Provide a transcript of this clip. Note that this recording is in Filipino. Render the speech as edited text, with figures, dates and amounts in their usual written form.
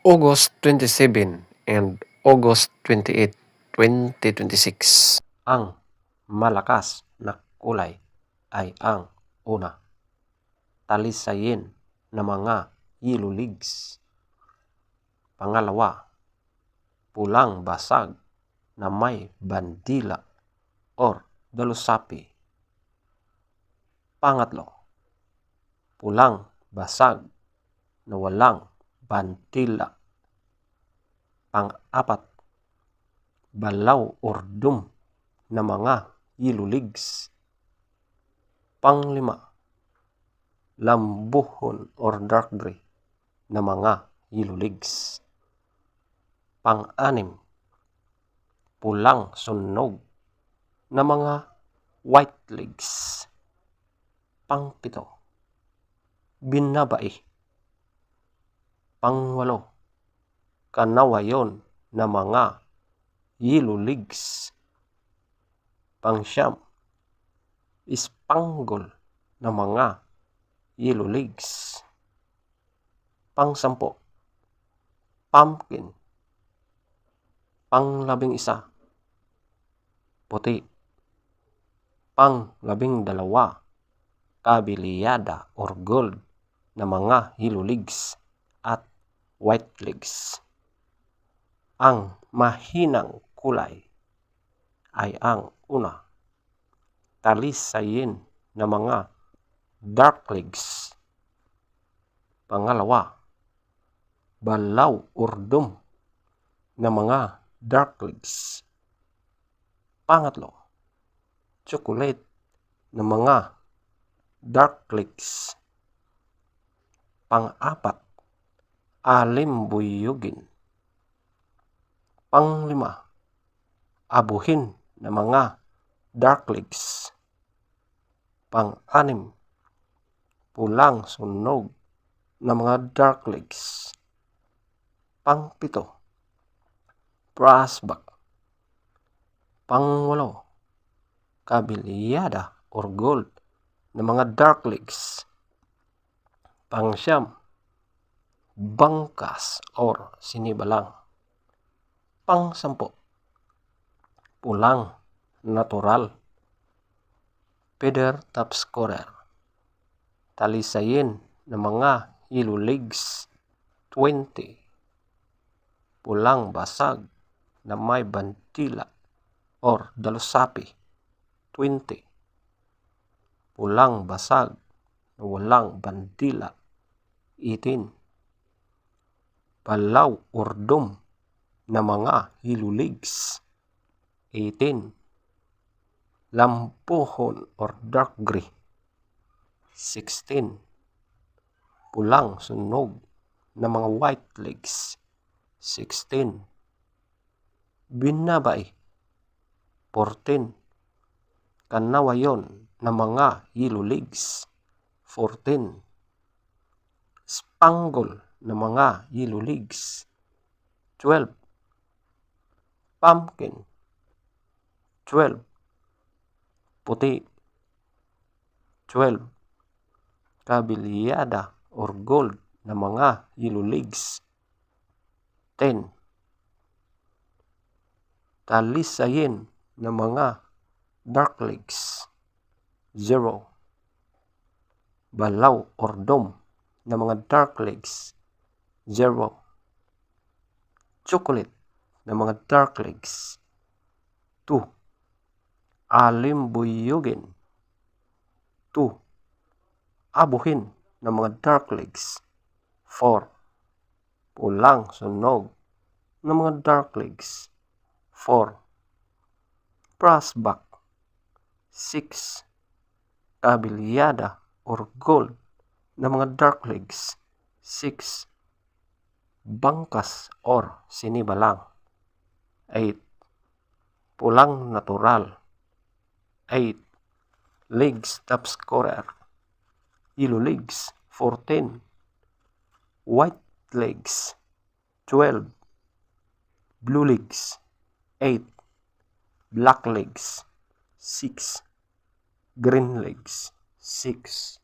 August 27 and August 28, 2026. Ang malakas na kulay ay ang una, talisayin na mga yellow leaves. Pangalawa, pulang basag na may bandila or dalusapi. Pangatlo, pulang basag na walang bandila. Pang-apat, balaw or dum na mga yellow leaves. Pang-5, lambuhon or dark gray na mga yellow leaves. Pang-6, pulang sunog na mga white leaves. Pang-7, binabai. Pang-8, kanawayon na mga yellow leaves. Pang-9, spangle na mga yellow leaves. Pang-10, pumpkin. Pang-11, puti. Pang-12, kabelyada or gold na mga yellow leaves at white leaves. Ang mahinang kulay ay ang una, talisayin na mga dark leaves. Pangalawa, balaw or dum na mga dark leaves. Pangatlo, chocolate na mga dark leaves. Pang-apat, alimbuyugin. Pang-5, abuhin na mga dark leaves. Pang-6, pulang sunog na mga dark leaves. Pang-7, brassback. Pang-8, kabelyada or gold na mga dark leaves. Pang-9, bangkas or sinibalang. Pang-10, pulang natural, feather top scorer. Talisayin na mga yellow leaves. 20, pulang basag na may bandila or dalusapi. 20, pulang basag na walang bandila. 18, balaw or dum na mga yellow leaves. 18, lampuhon or dark gray. 16, pulang sunog na mga white leaves. 16, binabai. 14, kanawayon na mga yellow leaves. 14, spangle na mga yellow leaves. 12, pumpkin. 12, puti. 12, kabelyada or gold na mga yellow leaves. 10, talisayin na mga dark leaves. 0, balaw or dum na mga dark leaves. 0, chocolate na mga dark leaves. 2, alimbuyugin. 2, abuhin na mga dark leaves. 4, pulang sunog na mga dark leaves. 4, brassback. 6, kabelyada or gold na mga dark leaves. 6, bangkas or sinibalang. 8, pulang natural. 8, leaves top scorer. Yellow leaves. 14, white leaves. 12, blue leaves. 8, black leaves. 6, green leaves. 6,